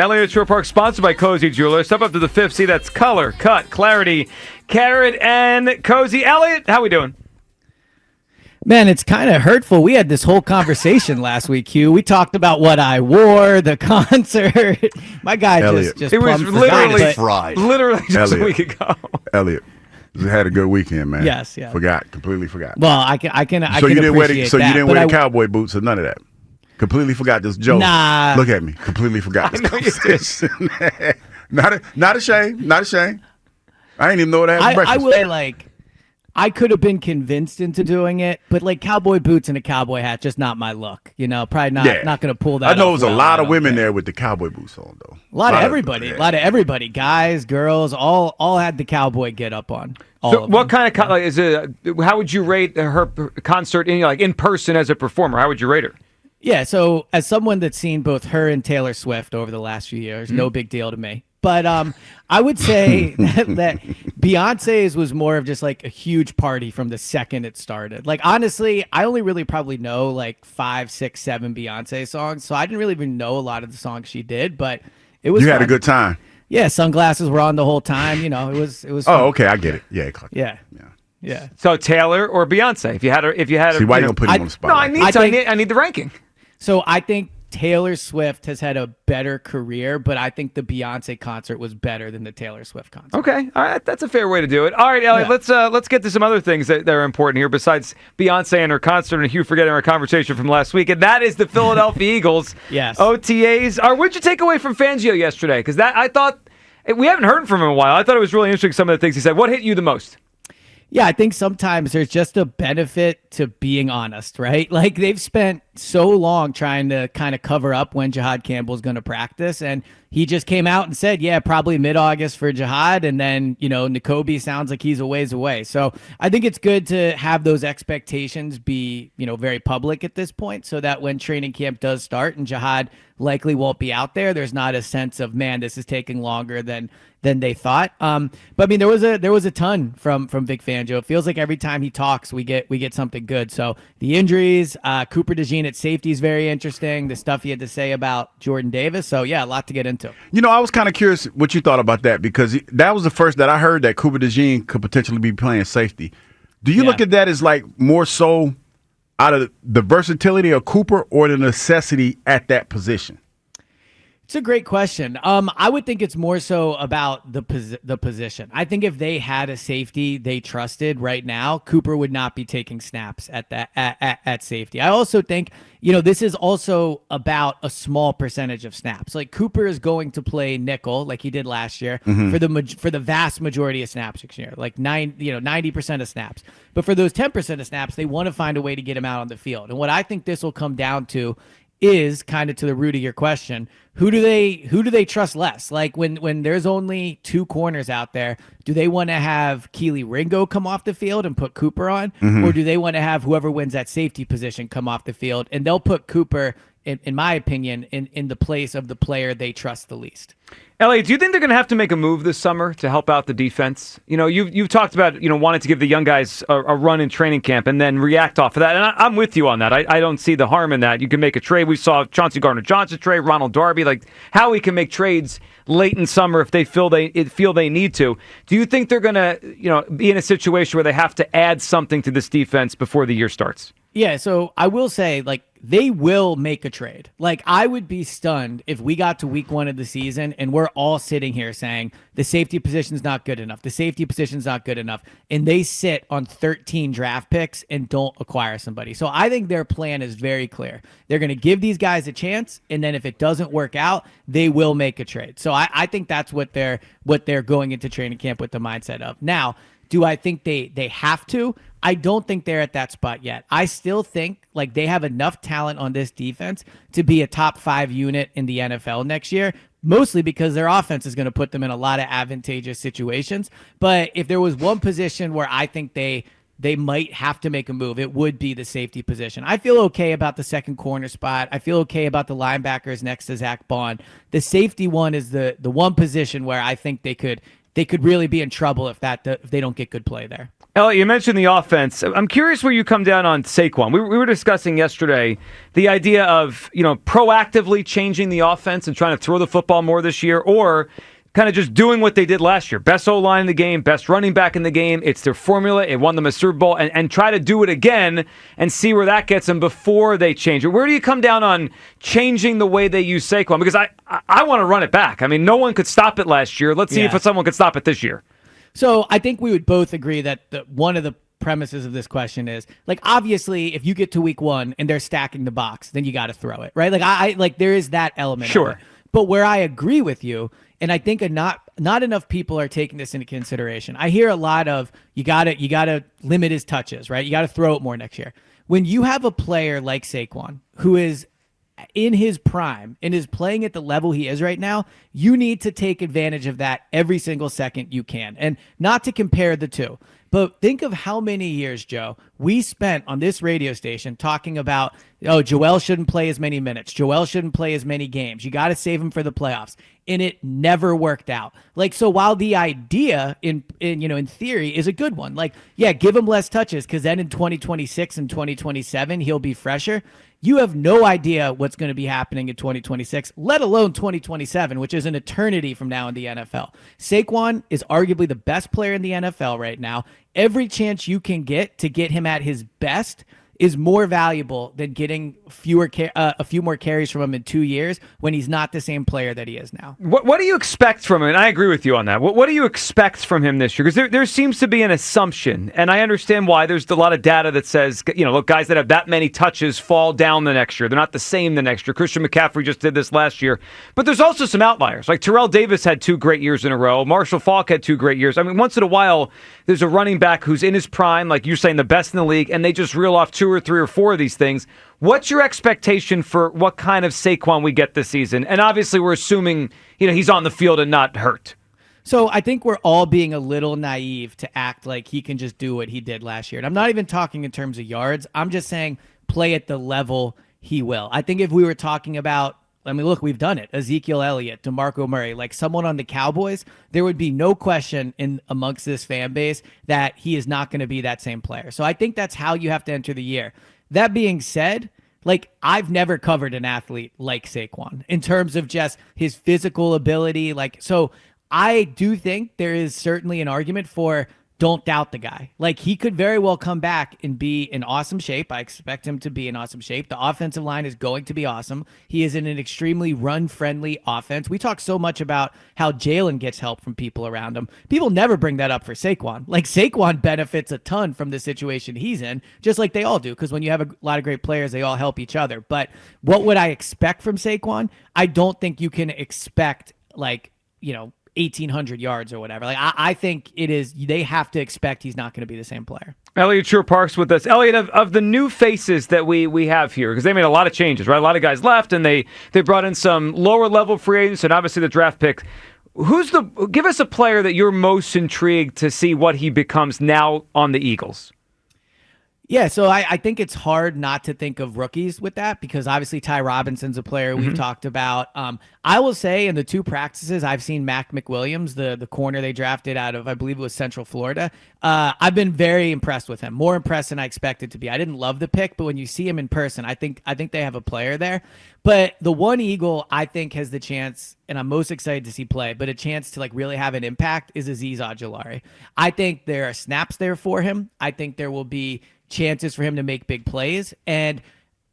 Eliot Shorr-Parks, sponsored by Cozy Jewelers. Step up to the fifth. See, that's color, cut, clarity, carrot, and Cozy. Eliot, how we doing? Man, it's kind of hurtful. We had this whole conversation last week, Hugh. We talked about what I wore, the concert. My guy just it was literally fried. Literally just a week ago. Eliot had a good weekend, man. Yes. Completely forgot. Well, I can So you didn't wear appreciate you that, didn't wear the cowboy boots or none of that. Completely forgot this joke. Nah. Look at me. Completely forgot this conversation. Not ashamed. Not ashamed. I ain't even know what I had for breakfast. I will say, I could have been convinced into doing it, but cowboy boots and a cowboy hat, just not my look. Probably not going to pull that. I know there was a lot of women there there with the cowboy boots on, though. A lot of everybody, guys, girls, all had the cowboy get up on. So what kind of is it? How would you rate her concert in person as a performer? How would you rate her? Yeah, so as someone that's seen both her and Taylor Swift over the last few years, no big deal to me. But I would say that Beyonce's was more of just a huge party from the second it started. Honestly, I only really probably know 5, 6, 7 Beyonce songs, so I didn't really even know a lot of the songs she did. But it was. You had fun. a good time. Yeah, sunglasses were on the whole time. It was. Fun. Oh, okay, I get it. Yeah. So Taylor or Beyonce? If you had See, why you gonna put him on the spot? No, I need the ranking. So I think Taylor Swift has had a better career, but I think the Beyonce concert was better than the Taylor Swift concert. Okay, all right, that's a fair way to do it. All right, Eliot, let's get to some other things that are important here besides Beyonce and her concert and Hugh forgetting our conversation from last week, and that is the Philadelphia Eagles. Yes. OTAs. What'd you take away from Fangio yesterday? Because I thought we haven't heard from him in a while. I thought it was really interesting some of the things he said. What hit you the most? Yeah, I think sometimes there's just a benefit to being honest, right? They've spent so long trying to kind of cover up when Jihad Campbell's going to practice, and he just came out and said, yeah, probably mid-August for Jihad, and then, Nakobe sounds like he's a ways away. So I think it's good to have those expectations be, very public at this point so that when training camp does start and Jihad likely won't be out there's not a sense of, man, this is taking longer than they thought. But I mean, there was a ton from Vic Fangio. It feels like every time he talks, we get something good. So the injuries, Cooper DeJean at safety is very interesting. The stuff he had to say about Jordan Davis. So yeah, a lot to get into. I was kind of curious what you thought about that because that was the first that I heard that Cooper DeJean could potentially be playing safety. Do you look at that as more so out of the versatility of Cooper or the necessity at that position? It's a great question. I would think it's more so about the position. I think if they had a safety they trusted right now, Cooper would not be taking snaps at safety. I also think, this is also about a small percentage of snaps. Cooper is going to play nickel like he did last year for the vast majority of snaps this year, 90% of snaps. But for those 10% of snaps, they want to find a way to get him out on the field. And what I think this will come down to is kind of to the root of your question. Who do they trust less? When there's only 2 corners out there, do they want to have Keely Ringo come off the field and put Cooper on? Or do they want to have whoever wins that safety position come off the field? And they'll put Cooper, in my opinion, in the place of the player they trust the least. Eliot, do you think they're going to have to make a move this summer to help out the defense? You've talked about wanting to give the young guys a run in training camp and then react off of that. And I'm with you on that. I don't see the harm in that. You can make a trade. We saw Chauncey Gardner-Johnson trade, Ronald Darby, how we can make trades late in summer if they feel they need to. Do you think they're going to be in a situation where they have to add something to this defense before the year starts? Yeah, so I will say, they will make a trade. I would be stunned if we got to week 1 of the season and we're all sitting here saying the safety position's not good enough. The safety position's not good enough. And they sit on 13 draft picks and don't acquire somebody. So I think their plan is very clear. They're going to give these guys a chance, and then if it doesn't work out, they will make a trade. So I think that's what they're going into training camp with the mindset of. Now, do I think they have to? I don't think they're at that spot yet. I still think they have enough talent on this defense to be a top 5 unit in the NFL next year, mostly because their offense is going to put them in a lot of advantageous situations. But if there was one position where I think they might have to make a move, it would be the safety position. I feel okay about the second corner spot. I feel okay about the linebackers next to Zach Bond. The safety one is the one position where I think they could really be in trouble if they don't get good play there. Eliot, you mentioned the offense. I'm curious where you come down on Saquon. We were discussing yesterday the idea of, proactively changing the offense and trying to throw the football more this year, or kind of just doing what they did last year. Best O-line in the game, best running back in the game. It's their formula. It won them a Super Bowl. And try to do it again and see where that gets them before they change it. Where do you come down on changing the way they use Saquon? Because I want to run it back. I mean, no one could stop it last year. Let's see if someone could stop it this year. So I think we would both agree that one of the premises of this question is, obviously, if you get to week 1 and they're stacking the box, then you got to throw it, right? I there is that element. Sure. Of it. But where I agree with you, and I think not enough people are taking this into consideration. I hear a lot of you gotta limit his touches, right? You got to throw it more next year. When you have a player like Saquon who is in his prime and is playing at the level he is right now, you need to take advantage of that every single second you can. And not to compare the two, but think of how many years, Joe, we spent on this radio station talking about, Joel shouldn't play as many minutes. Joel shouldn't play as many games. You got to save him for the playoffs. And it never worked out. So while the idea in theory is a good one, give him less touches because then in 2026 and 2027, he'll be fresher. You have no idea what's going to be happening in 2026, let alone 2027, which is an eternity from now in the NFL. Saquon is arguably the best player in the NFL right now. Every chance you can get to get him at his best is more valuable than getting a few more carries from him in 2 years when he's not the same player that he is now. What do you expect from him? And I agree with you on that. What do you expect from him this year? Because there seems to be an assumption, and I understand why. There's a lot of data that says, look, guys that have that many touches fall down the next year. They're not the same the next year. Christian McCaffrey just did this last year. But there's also some outliers. Like Terrell Davis had 2 great years in a row. Marshall Faulk had 2 great years. I mean, once in a while, there's a running back who's in his prime, like you're saying, the best in the league, and they just reel off 2 or 3 or 4 of these things. What's your expectation for what kind of Saquon we get this season? And obviously we're assuming, he's on the field and not hurt. So I think we're all being a little naive to act like he can just do what he did last year. And I'm not even talking in terms of yards. I'm just saying play at the level he will. I think if we were talking about, look, we've done it. Ezekiel Elliott, DeMarco Murray, someone on the Cowboys, there would be no question amongst this fan base that he is not going to be that same player. So I think that's how you have to enter the year. That being said, I've never covered an athlete like Saquon in terms of just his physical ability. So I do think there is certainly an argument for don't doubt the guy. He could very well come back and be in awesome shape. I expect him to be in awesome shape. The offensive line is going to be awesome. He is in an extremely run-friendly offense. We talk so much about how Jalen gets help from people around him. People never bring that up for Saquon. Saquon benefits a ton from the situation he's in, just like they all do, because when you have a lot of great players, they all help each other. But what would I expect from Saquon? I don't think you can expect, 1,800 yards or whatever. I think they have to expect he's not going to be the same player. Eliot Shorr-Parks with us. Eliot, of the new faces that we have here, because they made a lot of changes, right? A lot of guys left, and they brought in some lower-level free agents and obviously the draft pick. Give us a player that you're most intrigued to see what he becomes now on the Eagles. Yeah, so I think it's hard not to think of rookies with that because obviously Ty Robinson's a player we've talked about. I will say in the 2 practices, I've seen Mac McWilliams, the corner they drafted out of, I believe it was Central Florida. I've been very impressed with him, more impressed than I expected to be. I didn't love the pick, but when you see him in person, I think they have a player there. But the one Eagle I think has the chance, and I'm most excited to see play, but a chance to really have an impact is Azeez Ojulari. I think there are snaps there for him. I think there will be chances for him to make big plays. And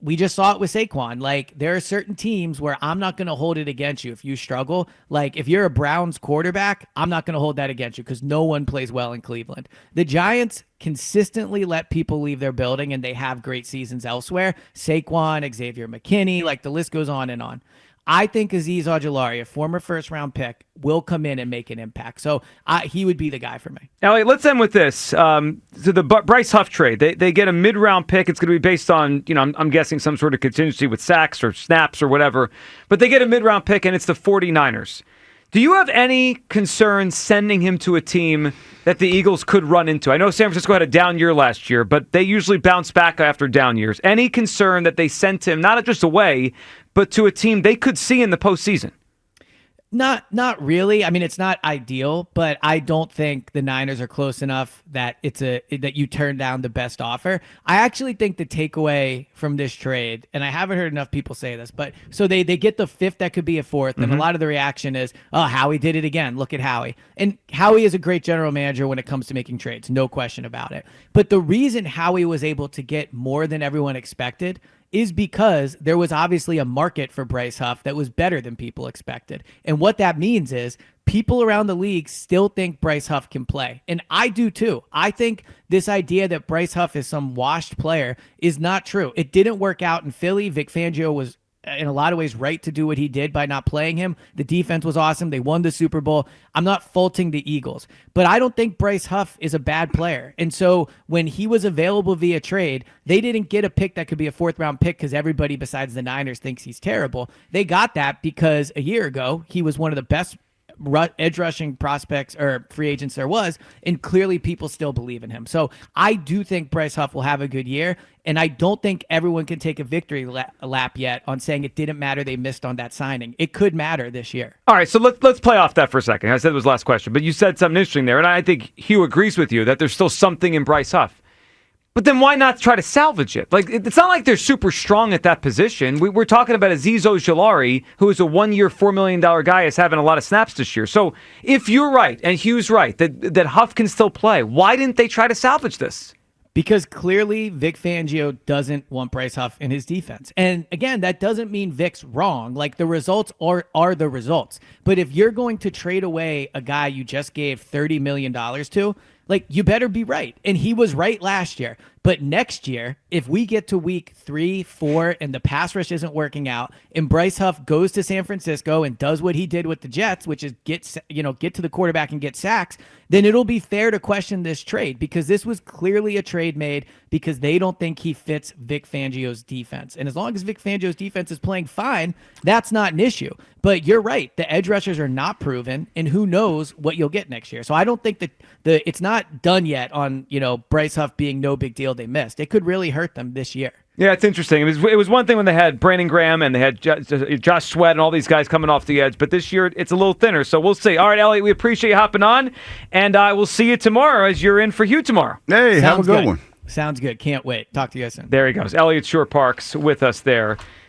we just saw it with Saquon. There are certain teams where I'm not going to hold it against you if you struggle. If you're a Browns quarterback, I'm not going to hold that against you because no one plays well in Cleveland. The Giants consistently let people leave their building, and they have great seasons elsewhere. Saquon, Xavier McKinney, the list goes on and on. I think Azeez Ojulari, a former first-round pick, will come in and make an impact. So he would be the guy for me. Eliot, let's end with this. So the Bryce Huff trade, they get a mid-round pick. It's going to be based on, I'm guessing some sort of contingency with sacks or snaps or whatever. But they get a mid-round pick, and it's the 49ers. Do you have any concern sending him to a team that the Eagles could run into? I know San Francisco had a down year last year, but they usually bounce back after down years. Any concern that they sent him, not just away, but to a team they could see in the postseason? Not really. I mean, it's not ideal, but I don't think the Niners are close enough that that you turn down the best offer. I actually think the takeaway from this trade, and I haven't heard enough people say this, but so they get the fifth that could be a fourth, and a lot of the reaction is, oh, Howie did it again. Look at Howie. And Howie is a great general manager when it comes to making trades, no question about it. But the reason Howie was able to get more than everyone expected is because there was obviously a market for Bryce Huff that was better than people expected. And what that means is people around the league still think Bryce Huff can play. And I do too. I think this idea that Bryce Huff is some washed player is not true. It didn't work out in Philly. Vic Fangio was in a lot of ways right to do what he did by not playing him. The defense was awesome. They won the Super Bowl. I'm not faulting the Eagles, but I don't think Bryce Huff is a bad player. And so when he was available via trade, they didn't get a pick that could be a fourth round pick because everybody besides the Niners thinks he's terrible. They got that because a year ago, he was one of the best edge rushing prospects or free agents there was, and clearly people still believe in him. So I do think Bryce Huff will have a good year, and I don't think everyone can take a victory lap yet on saying it didn't matter they missed on that signing. It could matter this year. All right, so let's play off that for a second. I said it was the last question, but you said something interesting there, and I think Hugh agrees with you that there's still something in Bryce Huff. But then why not try to salvage it? Like, it's not like they're super strong at that position. We're talking about Azeez Ojulari, who is a one-year, $4 million guy, is having a lot of snaps this year. So if you're right, and Hugh's right, that Huff can still play, why didn't they try to salvage this? Because clearly Vic Fangio doesn't want Bryce Huff in his defense. And again, that doesn't mean Vic's wrong. Like, the results are the results. But if you're going to trade away a guy you just gave $30 million to, like, you better be right. And he was right last year. But next year, if we get to week 3, 4, and the pass rush isn't working out, and Bryce Huff goes to San Francisco and does what he did with the Jets, which is get to the quarterback and get sacks, then it'll be fair to question this trade, because this was clearly a trade made because they don't think he fits Vic Fangio's defense. And as long as Vic Fangio's defense is playing fine, that's not an issue. But you're right. The edge rushers are not proven, and who knows what you'll get next year. So I don't think that it's not done yet on, Bryce Huff being no big deal they missed. It could really hurt them this year. Yeah, it's interesting. It was one thing when they had Brandon Graham and they had Josh Sweat and all these guys coming off the edge, but this year it's a little thinner, so we'll see. All right, Elliot, we appreciate you hopping on, and we'll see you tomorrow as you're in for Hugh tomorrow. Hey, have a good one. Sounds good. Can't wait. Talk to you guys soon. There he goes. Eliot Shorr-Parks with us there.